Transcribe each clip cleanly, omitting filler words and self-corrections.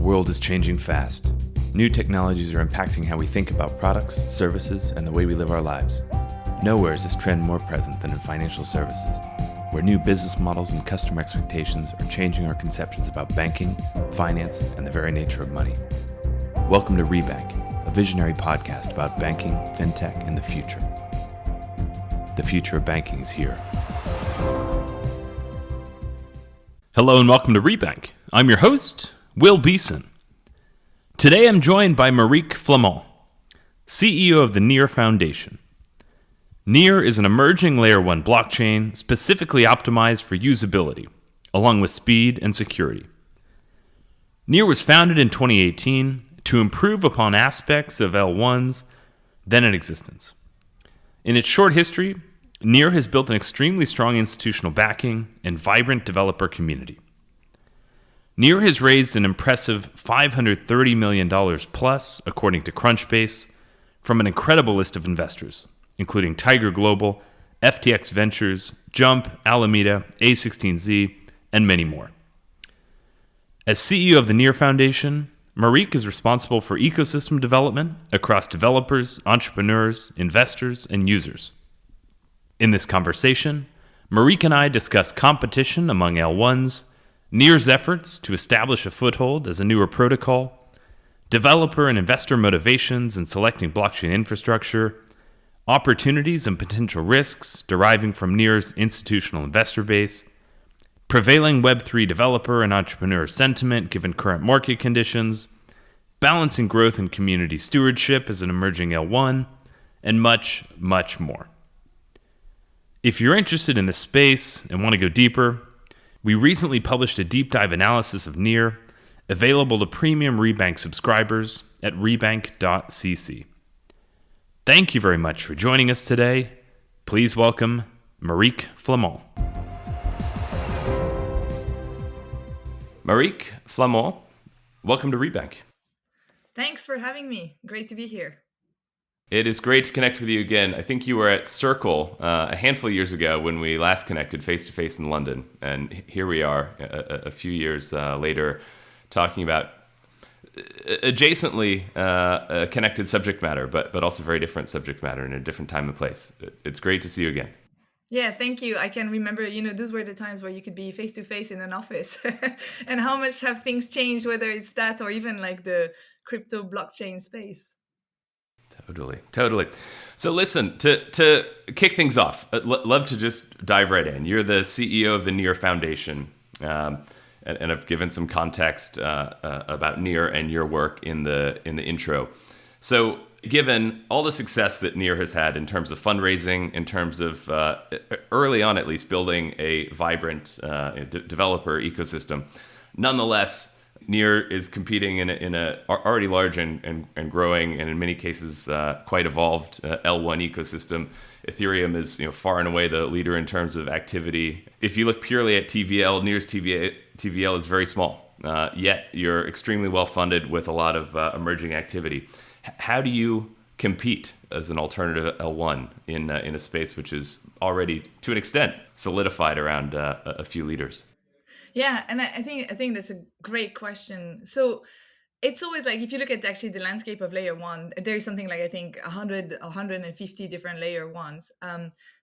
world is changing fast. New technologies are impacting how we think about products, services, and the way we live our lives. Nowhere is this trend more present than in financial services, where new business models and customer expectations are changing our conceptions about banking, finance, and the very nature of money. Welcome to Rebank, a visionary podcast about banking, fintech, and the future. The future of banking is here. Hello and welcome to Rebank. I'm your host, Will Beeson. Today I'm joined by Marique Flamand, CEO of the Near Foundation. Near is an emerging Layer 1 blockchain specifically optimized for usability, along with speed and security. Near was founded in 2018 to improve upon aspects of L1's then in existence. In its short history, Near has built an extremely strong institutional backing and vibrant developer community. Near has raised an impressive $530 million plus, according to Crunchbase, from an incredible list of investors, including Tiger Global, FTX Ventures, Jump, Alameda, A16Z, and many more. As CEO of the Near Foundation, Marique is responsible for ecosystem development across developers, entrepreneurs, investors, and users. In this conversation, Marique and I discuss competition among L1s, Near's efforts to establish a foothold as a newer protocol, developer and investor motivations in selecting blockchain infrastructure, opportunities and potential risks deriving from Near's institutional investor base, prevailing Web3 developer and entrepreneur sentiment given current market conditions, balancing growth and community stewardship as an emerging L1, and much, much more. If you're interested in this space and want to go deeper, we recently published a deep dive analysis of Near, available to premium Rebank subscribers at rebank.cc. Thank you very much for joining us today. Please welcome Marique Flamand. Marique Flamand, welcome to Rebank. Thanks for having me. Great to be here. It is great to connect with you again. I think you were at Circle a handful of years ago when we last connected face-to-face in London. And here we are a few years later talking about adjacently connected subject matter, but also very different subject matter in a different time and place. It's great to see you again. Yeah, thank you. I can remember, those were the times where you could be face-to-face in an office and how much have things changed, whether it's that or even like the crypto blockchain space. Totally. So listen, to kick things off, I'd love to just dive right in. You're the CEO of the Near Foundation, and I've given some context about Near and your work in the intro. So given all the success that Near has had in terms of fundraising, in terms of early on at least building a vibrant developer ecosystem, nonetheless, Near is competing in a already large and growing, and in many cases quite evolved L1 ecosystem. Ethereum is far and away the leader in terms of activity. If you look purely at TVL, Near's TVL is very small, yet you're extremely well funded with a lot of emerging activity. How do you compete as an alternative L1 in a space which is already, to an extent, solidified around a few leaders? Yeah, and I think that's a great question. So it's always like, if you look at actually the landscape of layer one, there is something like, I think 150 different layer ones.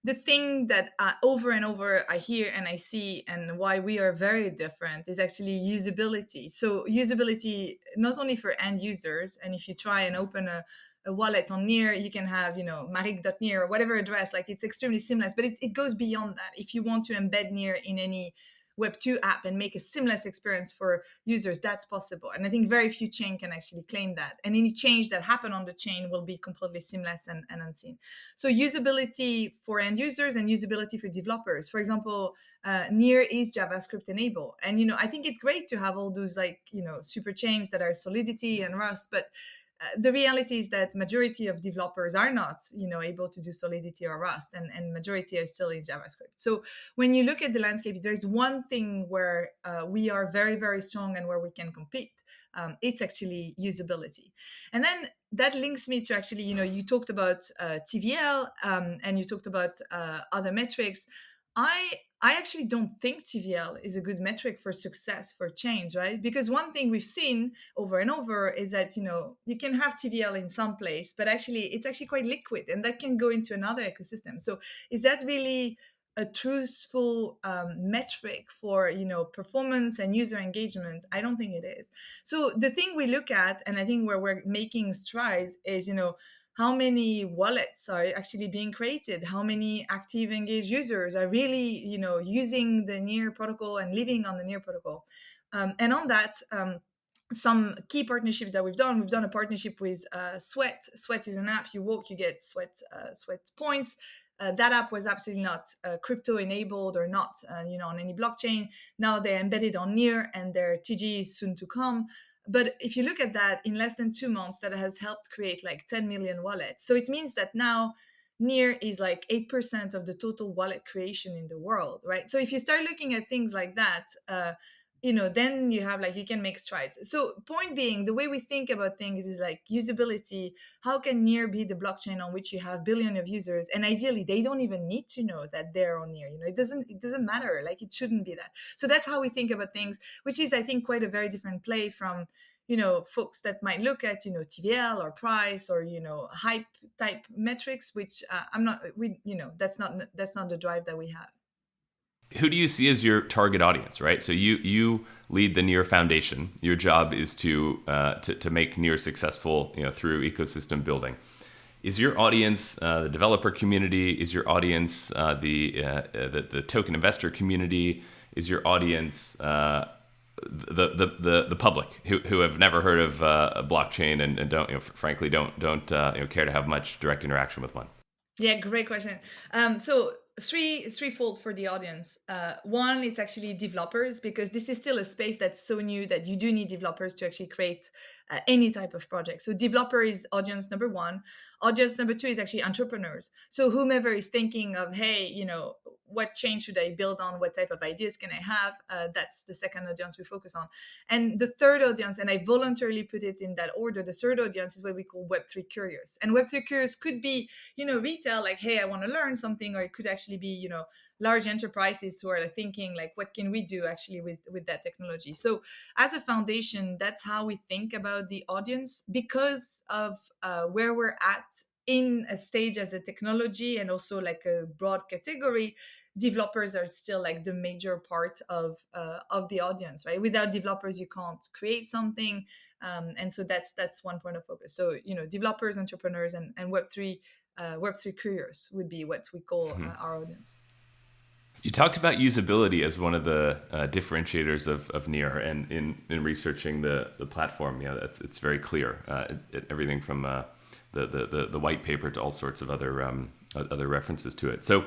The thing that over and over I hear and I see, and why we are very different, is actually usability. So usability, not only for end users, and if you try and open a wallet on Near, you can have, marique.near or whatever address, like it's extremely seamless, but it goes beyond that. If you want to embed Near in any Web2 app and make a seamless experience for users, that's possible. And I think very few chain can actually claim that. And any change that happen on the chain will be completely seamless and unseen. So usability for end users and usability for developers. For example, Near is JavaScript enabled. And, I think it's great to have all those super chains that are Solidity and Rust, but the reality is that majority of developers are not, able to do Solidity or Rust, and majority are still in JavaScript. So when you look at the landscape, there's one thing where we are very, very strong and where we can compete. It's actually usability. And then that links me to actually, you talked about TVL and you talked about other metrics. I I actually don't think TVL is a good metric for success, for change, right? Because one thing we've seen over and over is that, you can have TVL in some place, but actually it's actually quite liquid and that can go into another ecosystem. So is that really a truthful metric for, performance and user engagement? I don't think it is. So the thing we look at, and I think where we're making strides is, how many wallets are actually being created, how many active engaged users are really using the Near protocol and living on the Near protocol. And on that, some key partnerships that we've done a partnership with Sweat is an app. You walk, you get Sweat points. That app was absolutely not crypto enabled or not on any blockchain. Now they're embedded on Near and their TG is soon to come. But if you look at that, in less than 2 months, that has helped create like 10 million wallets. So it means that now Near is like 8% of the total wallet creation in the world, right? So if you start looking at things like that, then you have like, you can make strides. So point being, the way we think about things is like usability. How can Near be the blockchain on which you have billions of users? And ideally, they don't even need to know that they're on Near. It doesn't matter. Like, it shouldn't be that. So that's how we think about things, which is, I think, quite a very different play from folks that might look at TVL or price or hype type metrics, which that's not the drive that we have. Who do you see as your target audience, right? So you lead the Near Foundation. Your job is to make Near successful, through ecosystem building. Is your audience the developer community? Is your audience the token investor community? Is your audience the public who have never heard of a blockchain and don't frankly don't care to have much direct interaction with one? Yeah, great question. So threefold for the audience. One, it's actually developers, because this is still a space that's so new that you do need developers to actually create any type of project. So developer is audience number one. Audience number two is actually entrepreneurs. So whomever is thinking of, hey, what chain should I build on? What type of ideas can I have? That's the second audience we focus on. And the third audience, and I voluntarily put it in that order, the third audience is what we call Web3 curious. And Web3 curious could be, retail, like, hey, I want to learn something, or it could actually be, large enterprises who are thinking like, what can we do actually with that technology? So as a foundation, that's how we think about the audience, because of where we're at in a stage as a technology and also like a broad category. Developers are still like the major part of the audience, right? Without developers, you can't create something. And so that's one point of focus. So, developers, entrepreneurs, and Web3 curious would be what we call our audience. You talked about usability as one of the differentiators of Near, and in researching the platform, it's very clear. Everything from the white paper to all sorts of other references to it. So,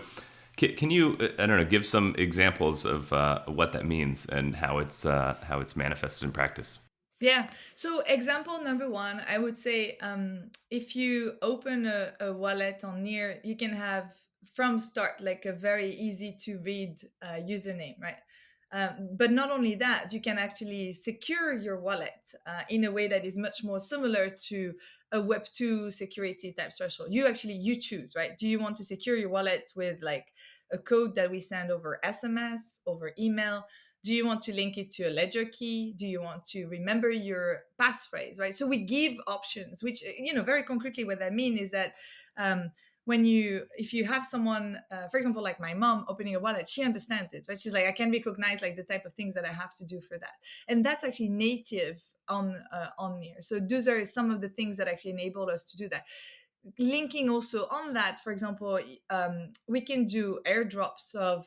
can you, I don't know, give some examples of what that means and how it's manifested in practice? Yeah. So example number one, I would say, if you open a wallet on Near, you can have from start like a very easy to read username, right? But not only that, you can actually secure your wallet in a way that is much more similar to a Web2 security type threshold. You choose, right? Do you want to secure your wallet with like a code that we send over SMS, over email? Do you want to link it to a ledger key? Do you want to remember your passphrase, right? So we give options, which, very concretely what that means is that if you have someone, for example, like my mom opening a wallet, she understands it, right? She's like, I can recognize like the type of things that I have to do for that. And that's actually native on Near. So those are some of the things that actually enable us to do that. Linking also on that, for example, we can do airdrops of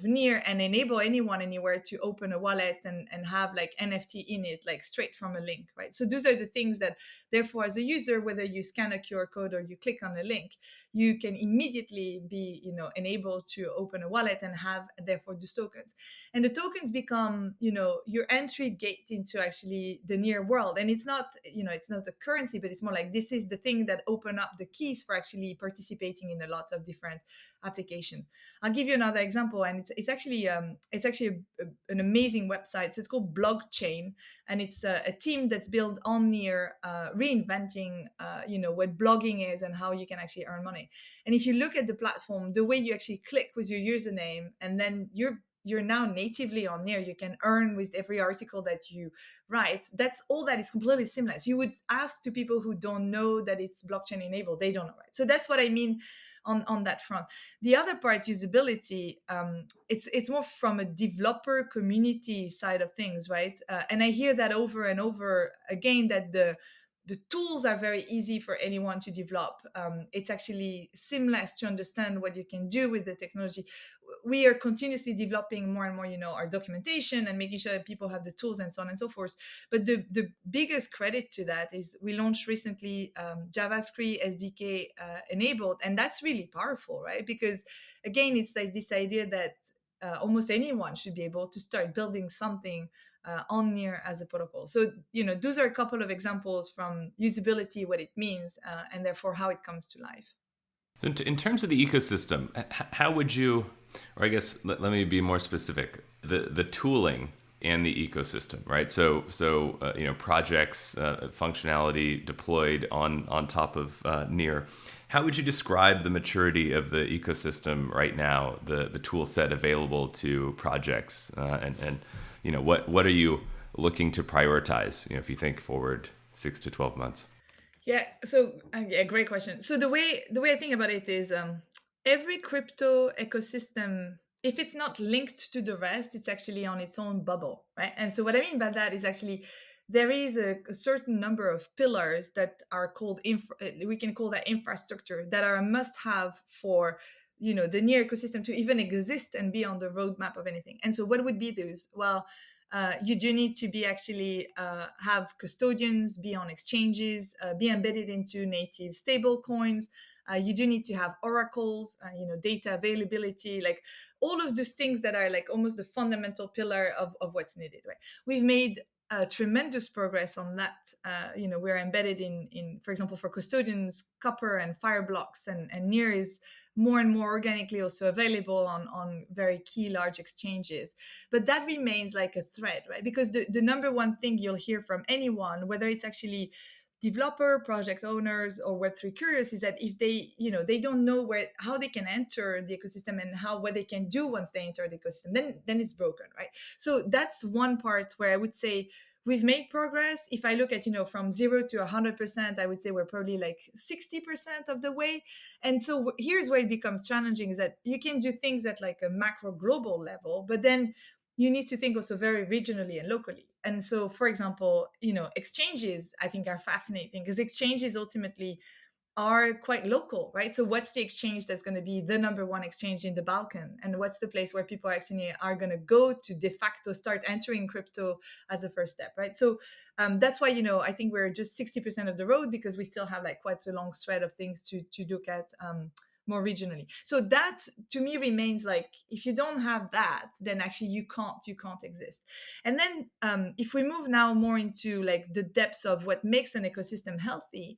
Near and enable anyone anywhere to open a wallet and have like NFT in it, like straight from a link, right? So those are the things that, therefore, as a user, whether you scan a QR code or you click on a link, you can immediately be, enabled to open a wallet and have, therefore, the tokens. And the tokens become, your entry gate into actually the Near world. And it's not, it's not a currency, but it's more like, this is the thing that opens open up the keys for actually participating in a lot of different application. I'll give you another example, and it's actually an amazing website. So it's called Blockchain, and it's a team that's built on Near, reinventing what blogging is and how you can actually earn money. And if you look at the platform, the way you actually click with your username, and then you're now natively on Near, you can earn with every article that you write. That's all that is completely seamless. You would ask to people who don't know that it's blockchain enabled, they don't know, right? So that's what I mean on that front. The other part, usability, it's more from a developer community side of things, right? And I hear that over and over again, that the tools are very easy for anyone to develop. It's actually seamless to understand what you can do with the technology. We are continuously developing more and more, our documentation and making sure that people have the tools and so on and so forth. But the biggest credit to that is we launched recently JavaScript SDK enabled, and that's really powerful, right? Because again, it's like this idea that almost anyone should be able to start building something on Near as a protocol. So, those are a couple of examples from usability, what it means, and therefore how it comes to life. So in terms of the ecosystem, how would you, or I guess let me be more specific, the tooling and the ecosystem, right? So projects, functionality deployed on top of Near. How would you describe the maturity of the ecosystem right now, the tool set available to projects, and what are you looking to prioritize, if you think forward 6 to 12 months? Yeah. So great question. So the way I think about it is, every crypto ecosystem, if it's not linked to the rest, it's actually on its own bubble, right? And so what I mean by that is actually there is a certain number of pillars that are called we can call that infrastructure, that are a must-have for the Near ecosystem to even exist and be on the roadmap of anything. And so what would be those? Well, you do need to be actually have custodians, be on exchanges, be embedded into native stable coins. You do need to have oracles, data availability, like all of those things that are like almost the fundamental pillar of what's needed, right? We've made tremendous progress on that. We're embedded in, for example, for custodians, Copper and Fireblocks, and Near is more and more organically also available on very key large exchanges. But that remains like a thread, right? Because the number one thing you'll hear from anyone, whether it's actually developer, project owners, or Web3 curious, is that if they don't know how they can enter the ecosystem and what they can do once they enter the ecosystem, then it's broken, right? So that's one part where I would say we've made progress. If I look at, from 0 to 100%, I would say we're probably like 60% of the way. And so here's where it becomes challenging, is that you can do things at like a macro global level, but then you need to think also very regionally and locally. And so, for example, exchanges, I think, are fascinating, because exchanges ultimately are quite local, right? So what's the exchange that's going to be the number one exchange in the Balkan? And what's the place where people actually are going to go to de facto start entering crypto as a first step, right? So that's why, I think we're just 60% of the road, because we still have like quite a long thread of things to look at more regionally. So that to me remains like, if you don't have that, then actually you can't exist. And then if we move now more into like the depths of what makes an ecosystem healthy,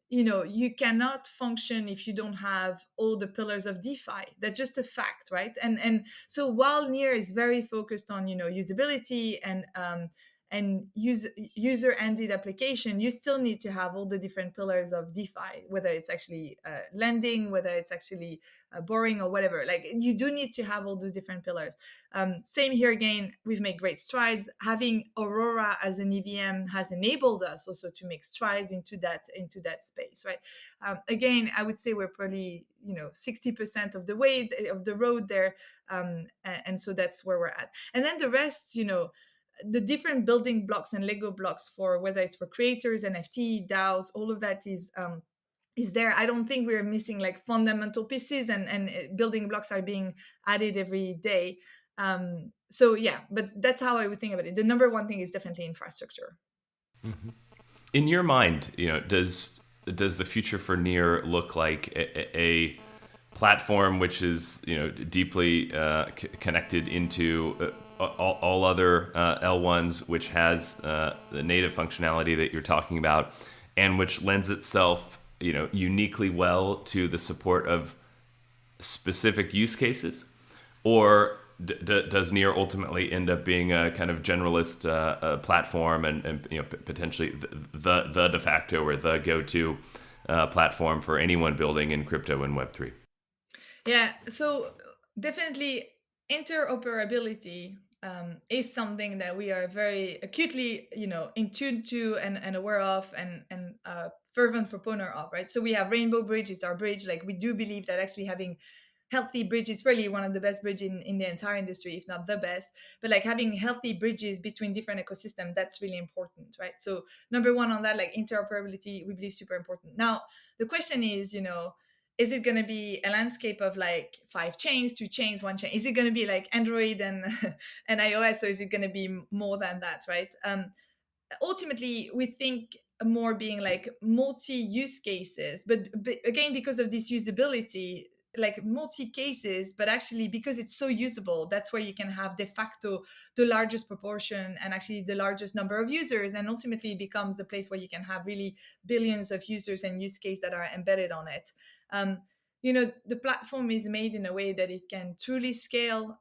you cannot function if you don't have all the pillars of DeFi. That's just a fact, right? And so while Near is very focused on usability and user-ended application, you still need to have all the different pillars of DeFi, whether it's actually lending, whether it's actually borrowing or whatever. Like, you do need to have all those different pillars. Same here again, we've made great strides. Having Aurora as an EVM has enabled us also to make strides into that space, right? Again, I would say we're probably 60% of the way of the road there, and so that's where we're at. And then the rest, the different building blocks and Lego blocks, for whether it's for creators, NFT, DAOs, all of that is there. I don't think we're missing like fundamental pieces, and building blocks are being added every day. So yeah, but that's how I would think about it. The number one thing is definitely infrastructure. Mm-hmm. In your mind, does the future for Near look like a platform which is deeply connected into all other L1s, which has the native functionality that you're talking about, and which lends itself uniquely well to the support of specific use cases, or does Near ultimately end up being a kind of generalist platform and potentially the de facto or the go-to platform for anyone building in crypto and Web3? Yeah, so definitely interoperability is something that we are very acutely, in tune to and aware of and fervent proponent of, right? So we have Rainbow Bridge, it's our bridge. Like we do believe that actually having healthy bridges is really one of the best bridges in the entire industry, if not the best. But like having healthy bridges between different ecosystems, that's really important, right? So number one on that, like interoperability, we believe super important. Now the question is it going to be a landscape of like 5 chains, 2 chains, 1 chain? Is it going to be like Android and and iOS, or is it going to be more than that, right? Ultimately, we think more being like multi-use cases, but again, because of this usability, like multi cases, but actually because it's so usable, that's where you can have de facto the largest proportion and actually the largest number of users, and ultimately becomes a place where you can have really billions of users and use case that are embedded on it. um, the platform is made in a way that it can truly scale,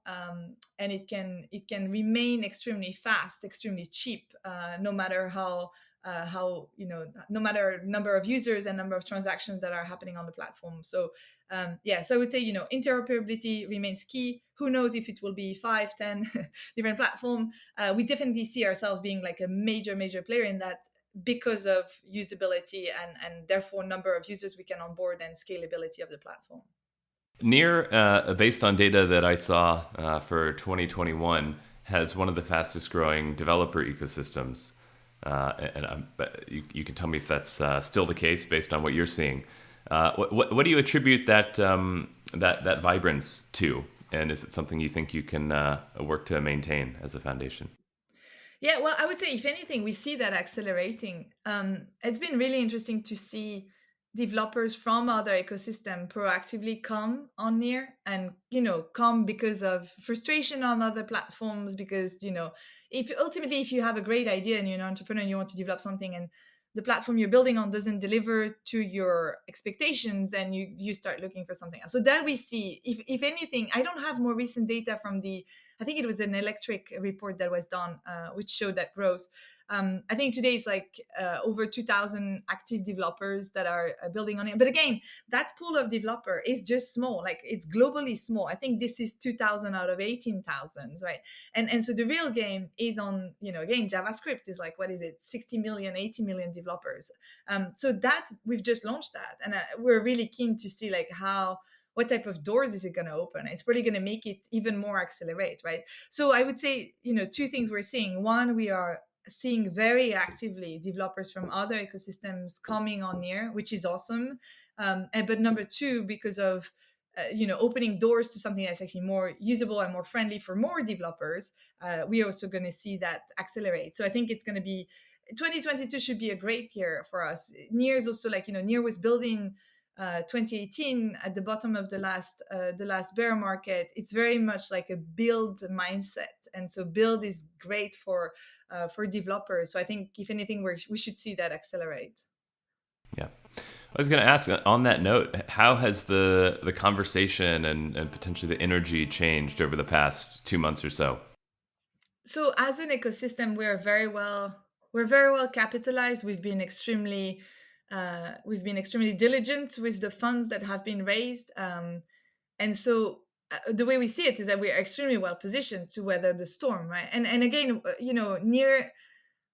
and it can remain extremely fast, extremely cheap, no matter no matter number of users and number of transactions that are happening on the platform. So so I would say interoperability remains key. Who knows if it will be 5, 10 different platform. We definitely see ourselves being like a major player in that, because of usability and therefore number of users we can onboard and scalability of the platform. Near, based on data that I saw for 2021, has one of the fastest growing developer ecosystems. But you can tell me if that's still the case based on what you're seeing. What do you attribute that vibrance to? And is it something you think you can work to maintain as a foundation? Yeah, well, I would say if anything, we see that accelerating. It's been really interesting to see developers from other ecosystem proactively come on Near, and come because of frustration on other platforms. Because if you have a great idea and you're an entrepreneur and you want to develop something, and the platform you're building on doesn't deliver to your expectations, then you start looking for something else. So that we see, if anything, I don't have more recent data from I think it was an electric report that was done, which showed that growth. I think today it's like over 2,000 active developers that are building on it. But again, that pool of developer is just small. Like it's globally small. I think this is 2,000 out of 18,000, right? And so the real game is on, again, JavaScript is like, what is it, 60 million, 80 million developers. So that we've just launched that, and we're really keen to see like what type of doors is it going to open. It's really going to make it even more accelerate, right? So I would say, 2 things we're seeing. One, we are seeing very actively developers from other ecosystems coming on Near, which is awesome. But number 2, because of opening doors to something that's actually more usable and more friendly for more developers, we're also going to see that accelerate. So I think it's going to be 2022 should be a great year for us. Near is also like, Near was building 2018 at the bottom of the last bear market. It's very much like a build mindset, and so build is great for developers. So I think if anything, we should see that accelerate. Yeah. I was going to ask, on that note, how has the conversation and potentially the energy changed over the past 2 months or so? So as an ecosystem, we're very well capitalized. We've been extremely diligent with the funds that have been raised, and so the way we see it is that we are extremely well positioned to weather the storm, right? And again, Near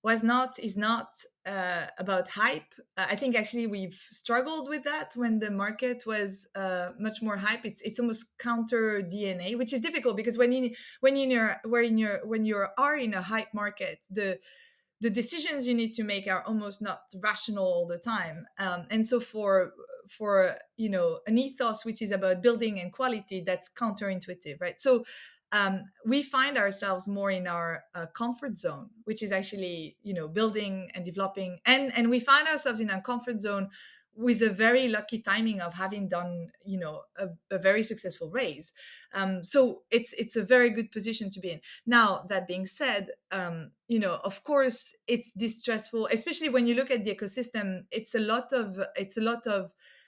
is not about hype. I think actually we've struggled with that when the market was much more hype. It's almost counter DNA, which is difficult because when you are in a hype market, the decisions you need to make are almost not rational all the time. And so for an ethos which is about building and quality, that's counterintuitive, right? So we find ourselves more in our comfort zone, which is actually building and developing, and we find ourselves in a comfort zone with a very lucky timing of having done, a very successful raise. So it's a very good position to be in. Now, that being said, of course, it's distressful, especially when you look at the ecosystem. It's a lot of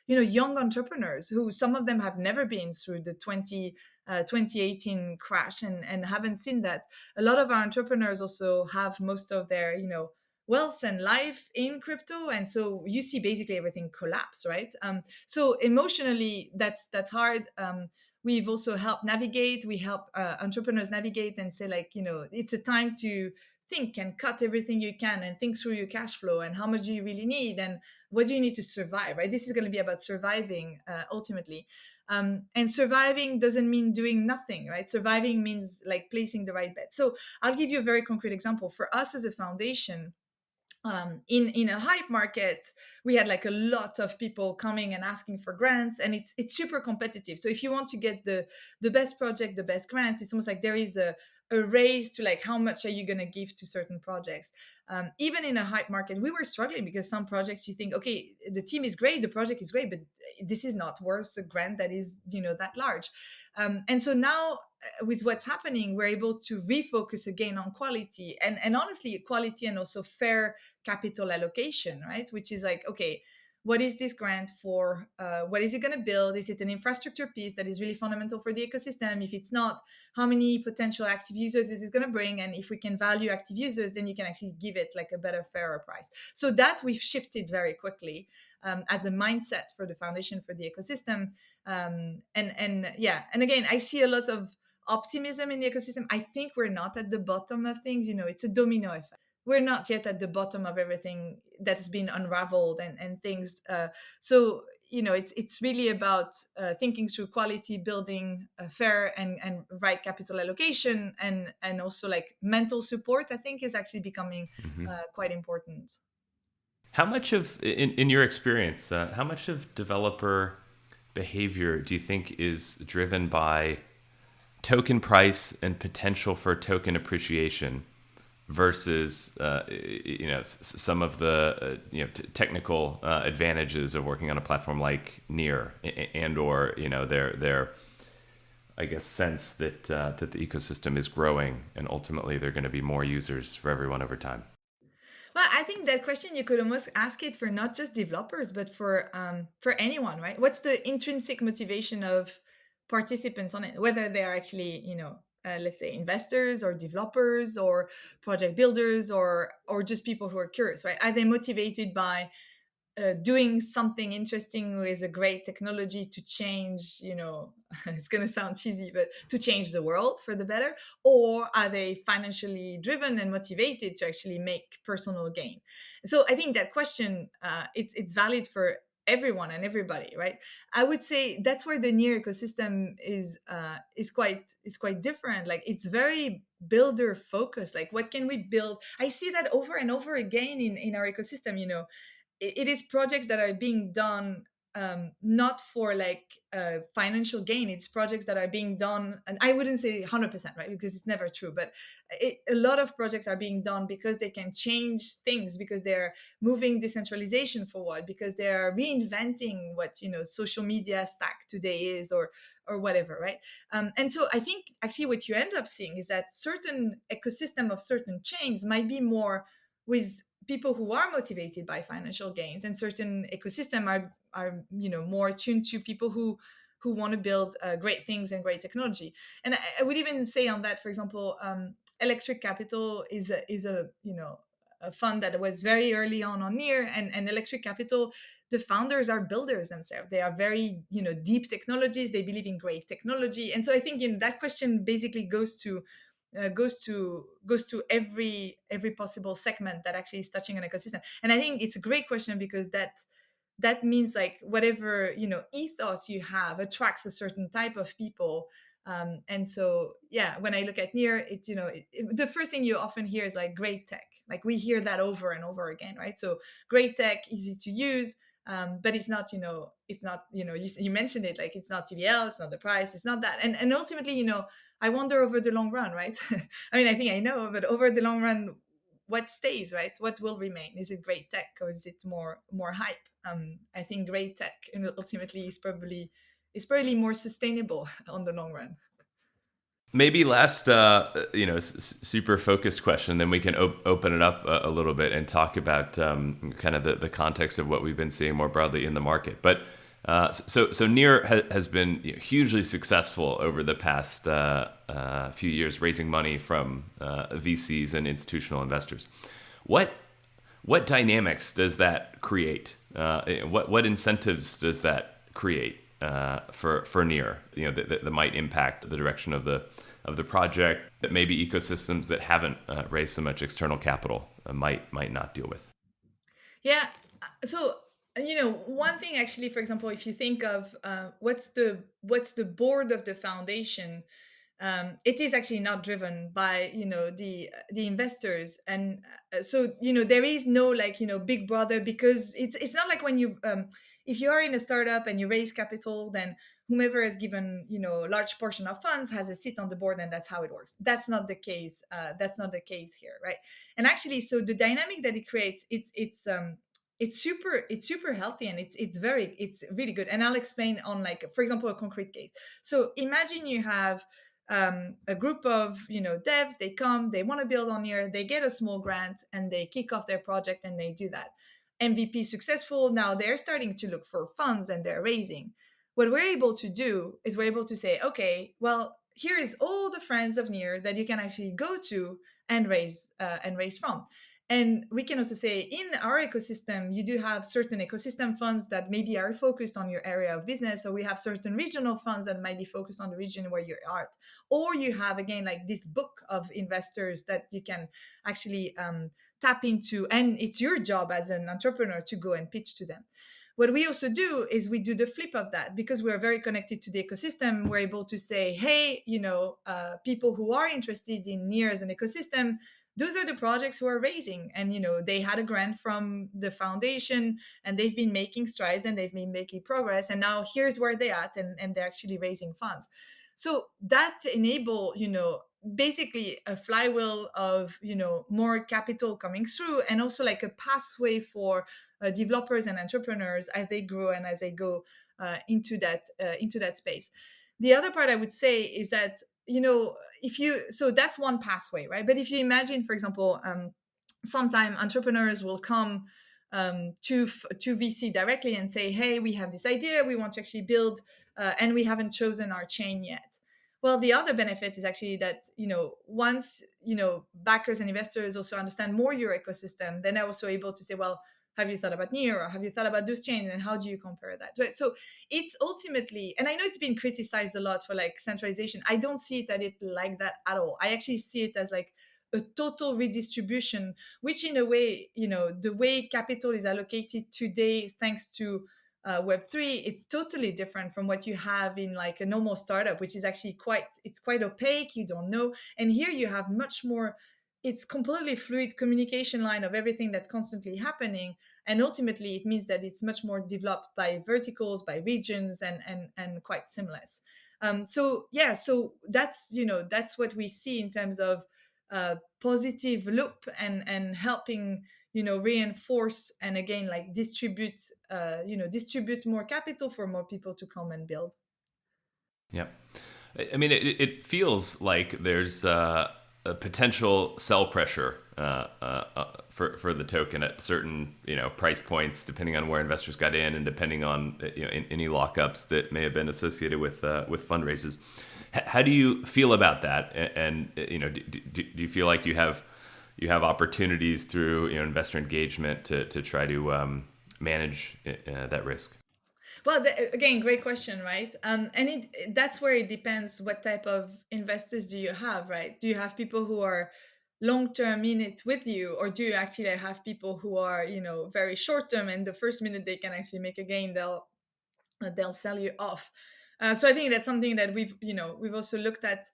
young entrepreneurs who, some of them have never been through the 2018 crash, and haven't seen that. A lot of our entrepreneurs also have most of their wealth and life in crypto, and so you see basically everything collapse, right? So emotionally, that's hard. We've also helped navigate. We help entrepreneurs navigate and say, like, it's a time to think and cut everything you can and think through your cash flow and how much do you really need and what do you need to survive, right? This is going to be about surviving, ultimately. And surviving doesn't mean doing nothing, right? Surviving means like placing the right bet. So I'll give you a very concrete example. For us as a foundation, in a hype market, we had like a lot of people coming and asking for grants, and it's super competitive. So if you want to get the best project, the best grant, it's almost like there is a race to like how much are you going to give to certain projects. Even in a hype market, we were struggling because some projects you think, okay, the team is great, the project is great, but this is not worth a grant that is that large. And so now, with what's happening, we're able to refocus again on quality, and honestly, quality and also fair capital allocation, right? Which is like, okay, what is this grant for? What is it going to build? Is it an infrastructure piece that is really fundamental for the ecosystem? If it's not, how many potential active users is it going to bring? And if we can value active users, then you can actually give it like a better, fairer price. So that we've shifted very quickly, as a mindset for the foundation, for the ecosystem. And yeah, and again, I see a lot of optimism in the ecosystem. I think we're not at the bottom of things. It's a domino effect. We're not yet at the bottom of everything that's been unraveled and things. So it's really about thinking through quality, building fair and right capital allocation, and also like mental support. I think is actually becoming quite important. How much of, in your experience, how much of developer behavior do you think is driven by token price and potential for token appreciation versus some of the technical advantages of working on a platform like Near, and or their I guess sense that that the ecosystem is growing and ultimately there are going to be more users for everyone over time? Well, I think that question you could almost ask it for not just developers, but for anyone, right? What's the intrinsic motivation of participants on it, whether they are actually, let's say investors or developers or project builders or just people who are curious, right? Are they motivated by doing something interesting with a great technology to change, it's going to sound cheesy, but to change the world for the better? Or are they financially driven and motivated to actually make personal gain? So I think that question, it's valid for everyone and everybody, right? I would say that's where the Near ecosystem is quite different. Like, it's very builder focused. Like, what can we build? I see that over and over again in our ecosystem. It is projects that are being done, not for like financial gain. It's projects that are being done, and I wouldn't say 100%, right, because it's never true, but a lot of projects are being done because they can change things, because they're moving decentralization forward, because they're reinventing what social media stack today is, or whatever, right? And so I think actually what you end up seeing is that certain ecosystem of certain chains might be more with people who are motivated by financial gains, and certain ecosystem are more tuned to people who want to build great things and great technology. And I would even say on that, for example, Electric Capital is a fund that was very early on Near, and Electric Capital, the founders are builders themselves. They are very deep technologies. They believe in great technology, and so I think that question basically goes to every possible segment that actually is touching an ecosystem. And I think it's a great question, because that means like whatever ethos you have attracts a certain type of people. And so yeah, when I look at Near, it's the first thing you often hear is like great tech. Like, we hear that over and over again, right? So great tech, easy to use. But it's not, you mentioned it, like, it's not TVL, it's not the price, it's not that. And ultimately, I wonder over the long run, right? I mean, I think I know, but over the long run, what stays, right? What will remain? Is it great tech or is it more hype? I think great tech, ultimately is probably more sustainable on the long run. Maybe last, super focused question, then we can open it up a little bit and talk about kind of the context of what we've been seeing more broadly in the market. But so Near has been hugely successful over the past few years, raising money from VCs and institutional investors. What dynamics does that create? What incentives does that create for Near? That might impact the direction of the project that maybe ecosystems that haven't raised so much external capital might not deal with. Yeah. So one thing actually, for example, if you think of what's the board of the foundation, it is actually not driven by the investors, and so there is no big brother, because it's not like when you if you are in a startup and you raise capital, then whomever has given a large portion of funds has a seat on the board, and that's how it works. That's not the case. That's not the case here, right? And actually, so the dynamic that it creates, it's super healthy, and it's really good. And I'll explain on, for example, a concrete case. So imagine you have a group of devs. They come, they want to build on Near, they get a small grant, and they kick off their project, and they do that. MVP successful. Now they're starting to look for funds, and they're raising. What we're able to do is we're able to say, okay, well, here is all the friends of Near that you can actually go to and raise from. And we can also say, in our ecosystem, you do have certain ecosystem funds that maybe are focused on your area of business, or we have certain regional funds that might be focused on the region where you're at. Or you have, again, like this book of investors that you can actually tap into, and it's your job as an entrepreneur to go and pitch to them. What we also do is we do the flip of that, because we're very connected to the ecosystem. We're able to say, hey, people who are interested in Near as an ecosystem, those are the projects who are raising, and they had a grant from the foundation, and they've been making strides, and they've been making progress, and now here's where they're at, and they're actually raising funds. So that enable basically a flywheel of more capital coming through, and also like a pathway for developers and entrepreneurs as they grow and as they go into that space. The other part I would say is that so that's one pathway, right? But if you imagine, for example, sometime entrepreneurs will come to VC directly and say, hey, we have this idea, we want to actually build, and we haven't chosen our chain yet. Well, the other benefit is actually that once backers and investors also understand more your ecosystem, then they're also able to say, well, have you thought about Near, or have you thought about this chain, and how do you compare that? Right? So it's ultimately, and I know it's been criticized a lot for centralization. I don't see it like that at all. I actually see it as like a total redistribution, which in a way, the way capital is allocated today, thanks to Web3, it's totally different from what you have in like a normal startup, which is actually quite opaque. You don't know. And here you have much more, it's completely fluid communication line of everything that's constantly happening. And ultimately it means that it's much more developed by verticals, by regions, and quite seamless. So that's what we see in terms of positive loop, and helping reinforce, and again like distribute more capital for more people to come and build. Yeah. I mean, it feels like there's a potential sell pressure for the token at certain price points, depending on where investors got in, and depending on any lockups that may have been associated with fundraisers. How do you feel about that? And do you feel like you have opportunities through investor engagement to try to manage that risk? Well, again, great question, right? And that's where it depends what type of investors do you have, right? Do you have people who are long-term in it with you, or do you actually have people who are, very short-term, and the first minute they can actually make a gain, they'll sell you off. So I think that's something that we've also looked at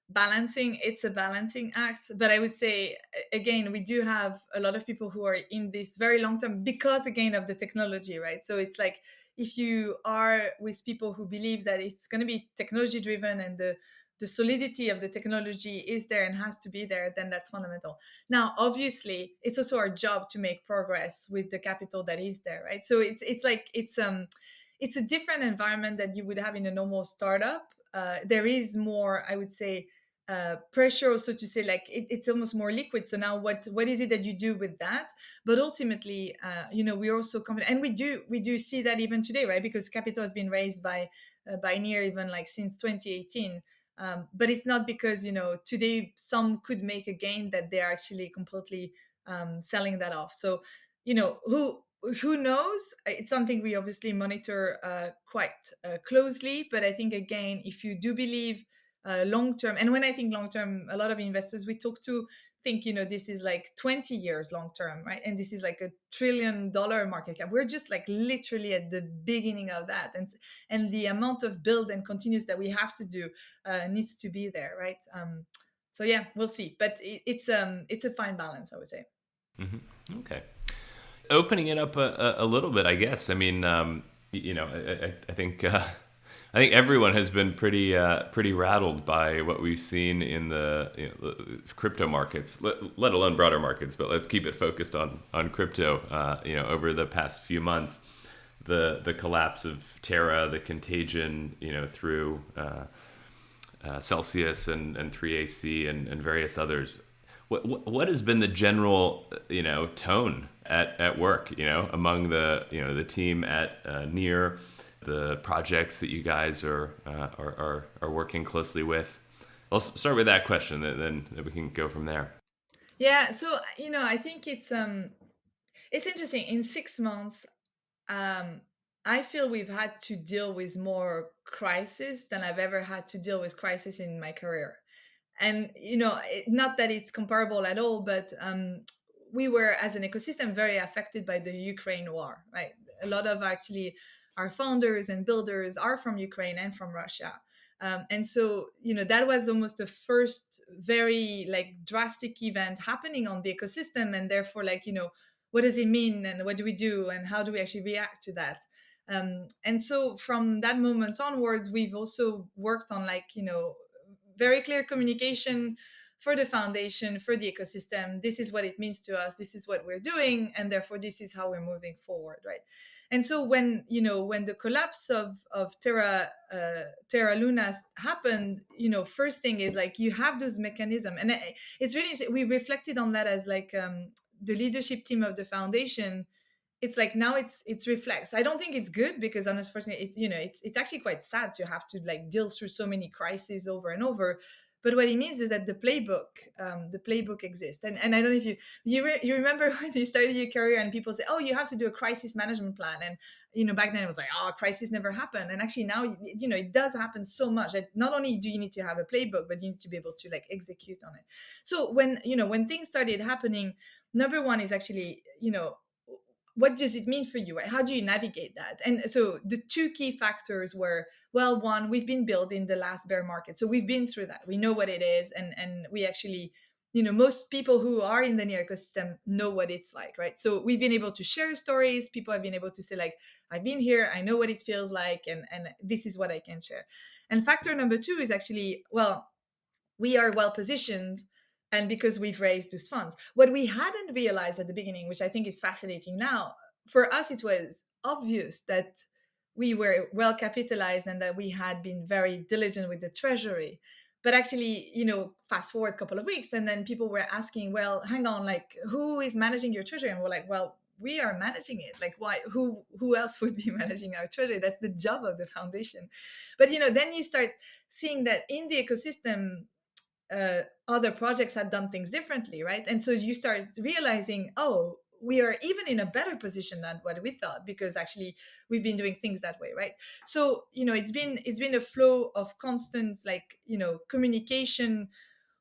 balancing. It's a balancing act, but I would say, again, we do have a lot of people who are in this very long term, because again of the technology, right? So it's like, if you are with people who believe that it's going to be technology driven, and the the solidity of the technology is there and has to be there, then that's fundamental. Now, obviously, it's also our job to make progress with the capital that is there, right? So it's a different environment that you would have in a normal startup. There is more, I would say, pressure also to say like it's almost more liquid. So now what is it that you do with that? But ultimately, we're also confident, and we do see that even today, right? Because capital has been raised by Near even like since 2018. But it's not because today some could make a gain that they're actually completely selling that off. So who knows? It's something we obviously monitor quite closely. But I think again, if you do believe long term, and when I think long term, a lot of investors we talk to think this is like 20 years long term, right? And this is like $1 trillion market cap. We're just like literally at the beginning of that, and the amount of build and continuous that we have to do needs to be there, right? So yeah, we'll see, but it's a fine balance, I would say. Mm-hmm. Okay, opening it up a little bit, I guess. I mean, I think everyone has been pretty rattled by what we've seen in the crypto markets, let alone broader markets. But let's keep it focused on crypto. Over the past few months, the collapse of Terra, the contagion, through Celsius and 3AC and various others. What has been the general tone at work among the team at Near, the projects that you guys are working closely with? I'll start with that question, then we can go from there. Yeah, so I think it's interesting. In 6 months, I feel we've had to deal with more crisis than I've ever had to deal with crisis in my career. And not that it's comparable at all, but we were as an ecosystem very affected by the Ukraine war, right? A lot of actually our founders and builders are from Ukraine and from Russia. And so that was almost the first very like drastic event happening on the ecosystem, and therefore like what does it mean, and what do we do, and how do we actually react to that? And so from that moment onwards, we've also worked on like very clear communication for the foundation, for the ecosystem. This is what it means to us. This is what we're doing, and therefore this is how we're moving forward, right? And so when the collapse of Terra Luna happened, first thing is like you have those mechanisms, and it's really, we reflected on that as like the leadership team of the foundation. It's like now it's reflex. I don't think it's good, because unfortunately it's actually quite sad to have to like deal through so many crises over and over. But what it means is that the playbook exists. And I don't know if you remember when you started your career and people say, oh, you have to do a crisis management plan. And back then it was like, oh, crisis never happened. And actually now it does happen so much that not only do you need to have a playbook, but you need to be able to like execute on it. So when things started happening, number one is actually what does it mean for you? How do you navigate that? And so the two key factors were, well, one, we've been built in the last bear market. So we've been through that. We know what it is. And we actually, most people who are in the Near ecosystem know what it's like, right? So we've been able to share stories. People have been able to say like, I've been here, I know what it feels like, and this is what I can share. And factor number two is actually, well, we are well positioned, and because we've raised those funds. What we hadn't realized at the beginning, which I think is fascinating now, for us, it was obvious that we were well capitalized and that we had been very diligent with the treasury. But actually, fast forward a couple of weeks, and then people were asking, well, hang on, like, who is managing your treasury? And we're like, well, we are managing it. Like, why? Who else would be managing our treasury? That's the job of the foundation. But then you start seeing that in the ecosystem, other projects had done things differently, right? And so you start realizing, oh, we are even in a better position than what we thought, because actually we've been doing things that way, right? So it's been a flow of constant like communication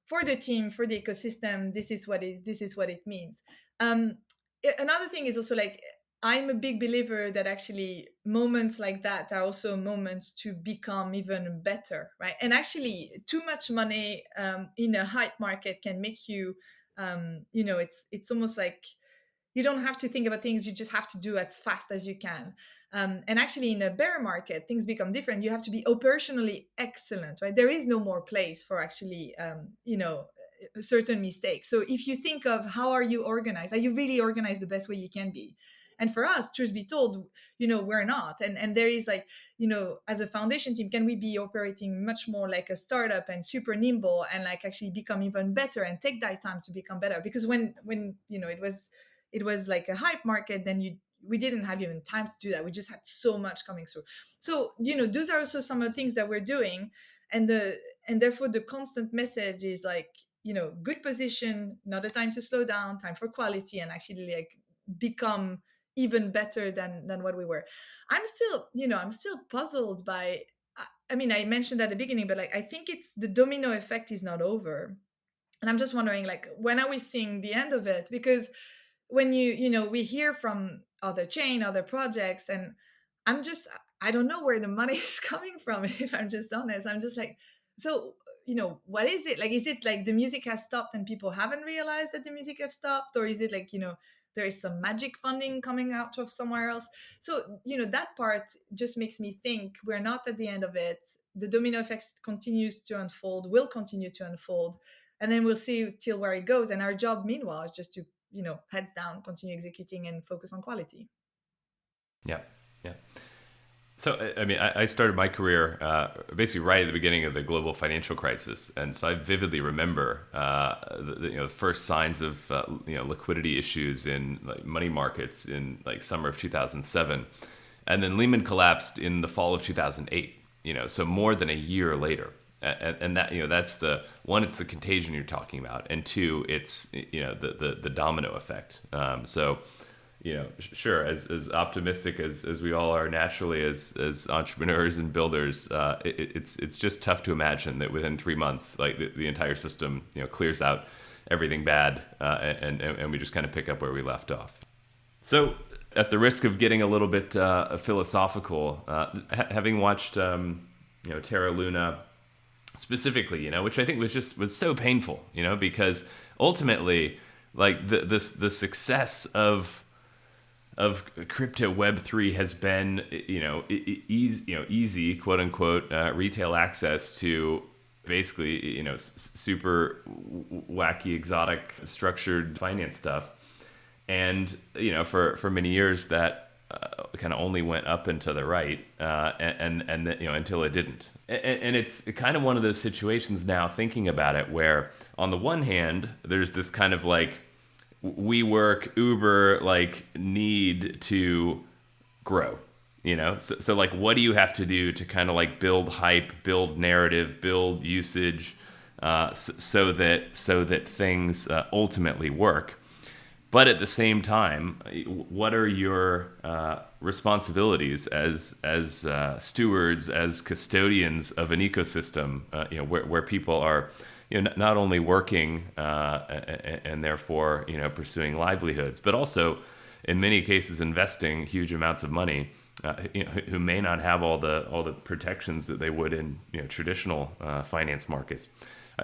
for the team, for the ecosystem. This is what it means. Another thing is also like, I'm a big believer that actually moments like that are also moments to become even better, right? And actually, too much money in a hype market can make you, it's almost like you don't have to think about things. You just have to do as fast as you can. And actually, in a bear market, things become different. You have to be operationally excellent, right? There is no more place for actually, certain mistakes. So if you think of how are you organized, are you really organized the best way you can be? And for us, truth be told, we're not. And there is like, as a foundation team, can we be operating much more like a startup and super nimble and like actually become even better and take that time to become better? Because when it was like a hype market, then we didn't have even time to do that. We just had so much coming through. So those are also some of the things that we're doing, and therefore the constant message is like, good position, not a time to slow down, time for quality, and actually like become even better than what we were. I'm still puzzled by, I mean, I mentioned at the beginning, but like I think it's the domino effect is not over. And I'm just wondering, like, when are we seeing the end of it? Because when we hear from other other projects, and I don't know where the money is coming from. If I'm just honest, I'm just like, so what is it like? Is it like the music has stopped and people haven't realized that the music has stopped, or is it like there is some magic funding coming out of somewhere else? So that part just makes me think we're not at the end of it. The domino effect continues to unfold, will continue to unfold, and then we'll see till where it goes. And our job meanwhile is just to heads down, continue executing and focus on quality. Yeah, yeah. So, I mean, I started my career basically right at the beginning of the global financial crisis, and so I vividly remember the first signs of liquidity issues in like money markets in like summer of 2007, and then Lehman collapsed in the fall of 2008. So more than a year later, and that that's the one. It's the contagion you're talking about, and two, it's the domino effect. So sure, as optimistic as we all are naturally as entrepreneurs and builders, it's just tough to imagine that within 3 months, like the entire system, clears out everything bad, and we just kind of pick up where we left off. So, at the risk of getting a little bit philosophical, having watched, Terra Luna specifically, which I think was so painful, because ultimately, like the success of crypto Web3 has been, easy, quote unquote, retail access to basically, super wacky, exotic, structured finance stuff. And, for many years that kind of only went up and to the right, and until it didn't. And it's kind of one of those situations now, thinking about it, where on the one hand, there's this kind of like, WeWork, Uber, like need to grow, So like, what do you have to do to kind of like build hype, build narrative, build usage, so that things ultimately work? But at the same time, what are your responsibilities as stewards, as custodians of an ecosystem, where people are not only working and therefore pursuing livelihoods, but also in many cases investing huge amounts of money, who may not have all the protections that they would in traditional finance markets.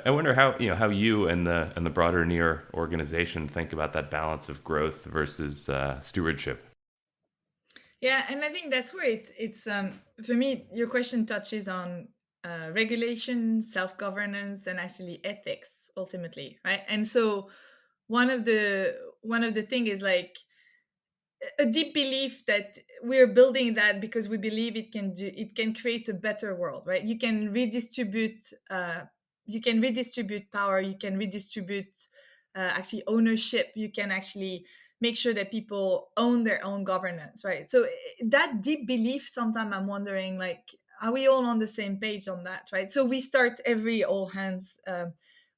I wonder how you and the broader Near organization think about that balance of growth versus stewardship. Yeah, and I think that's where it's for me. Your question touches on regulation, self governance, and actually ethics ultimately, right? And so one of the thing is like a deep belief that we're building that because we believe it can create a better world, right? You can redistribute power, you can redistribute actually ownership, you can actually make sure that people own their own governance, right? So that deep belief, sometimes I'm wondering, like, are we all on the same page on that, right? So we start every all hands,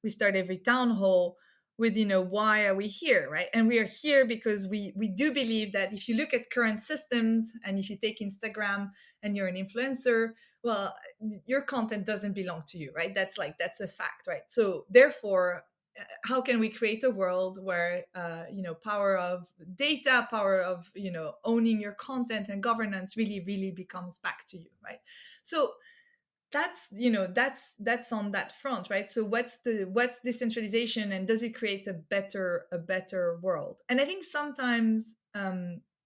we start every town hall with why are we here, right? And we are here because we do believe that if you look at current systems, and if you take Instagram and you're an influencer, well, your content doesn't belong to you, right? That's a fact, right? So therefore, how can we create a world where power of data, power of owning your content and governance really really becomes back to you, right? So that's on that front, right? So what's decentralization, and does it create a better world? And I think sometimes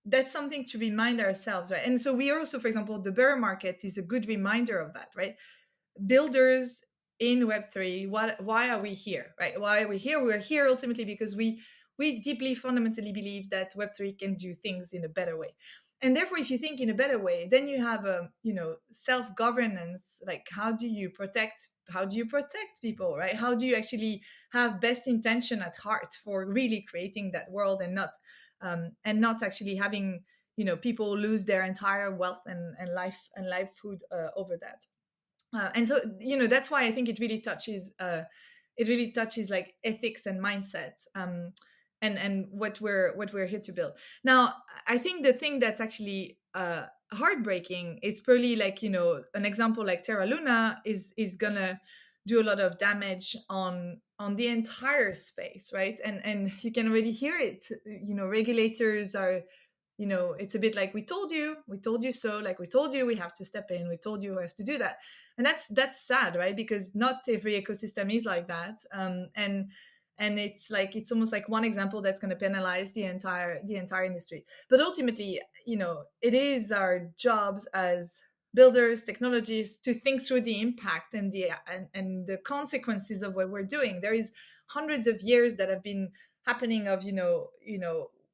that's something to remind ourselves, right? And so we also, for example, the bear market is a good reminder of that, right? Builders in Web3, why are we here, right? Why are we here? We're here ultimately because we deeply fundamentally believe that Web3 can do things in a better way. And therefore, if you think in a better way, then you have a, self-governance. Like, how do you protect people, right? How do you actually have best intention at heart for really creating that world, and not actually having, people lose their entire wealth and livelihood over that. And so, that's why I think it really touches like ethics and mindset, and what we're here to build. Now, I think the thing that's actually heartbreaking is probably like, an example like Terra Luna is gonna do a lot of damage on the entire space, right? And you can already hear it. Regulators are, it's a bit like, we told you so, like, we told you we have to step in, we told you we have to do that. And that's sad, right? Because not every ecosystem is like that. And it's like, it's almost like one example that's going to penalize the entire industry. But ultimately, it is our jobs as builders, technologists, to think through the impact and the consequences of what we're doing. There is hundreds of years that have been happening of,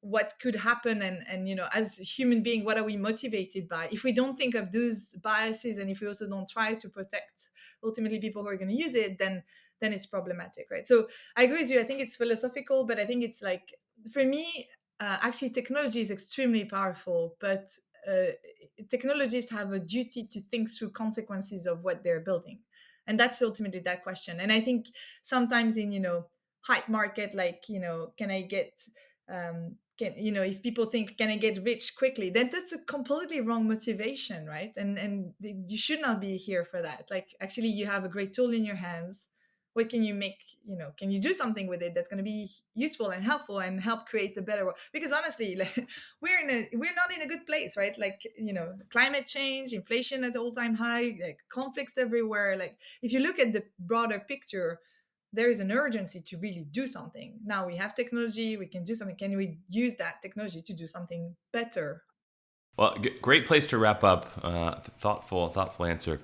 what could happen, and as a human being, what are we motivated by? If we don't think of those biases, and if we also don't try to protect ultimately people who are going to use it, then it's problematic, right? So I agree with you. I think it's philosophical, but I think it's like, for me, actually technology is extremely powerful, but technologists have a duty to think through consequences of what they're building, and that's ultimately that question. And I think sometimes in hype market, like, can I get if people think, can I get rich quickly, then that's a completely wrong motivation, right? And you should not be here for that. Like, actually, you have a great tool in your hands. What can you make? Can you do something with it that's going to be useful and helpful and help create a better world? Because honestly, like, we're not in a good place, right? Like, climate change, inflation at all-time high, like conflicts everywhere. Like, if you look at the broader picture, there is an urgency to really do something. Now we have technology, we can do something. Can we use that technology to do something better? Well, great place to wrap up. Thoughtful answer.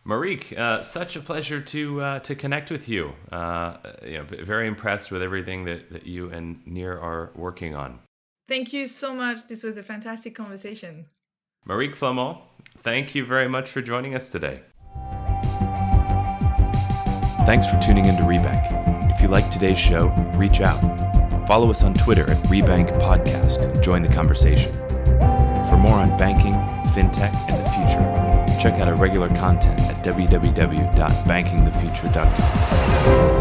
Marique, such a pleasure to connect with you. Very impressed with everything that you and Near are working on. Thank you so much. This was a fantastic conversation. Marique Flamand, thank you very much for joining us today. Thanks for tuning into Rebank. If you like today's show, reach out. Follow us on Twitter at Rebank Podcast and join the conversation. For more on banking, fintech, and the future, check out our regular content at www.bankingthefuture.com.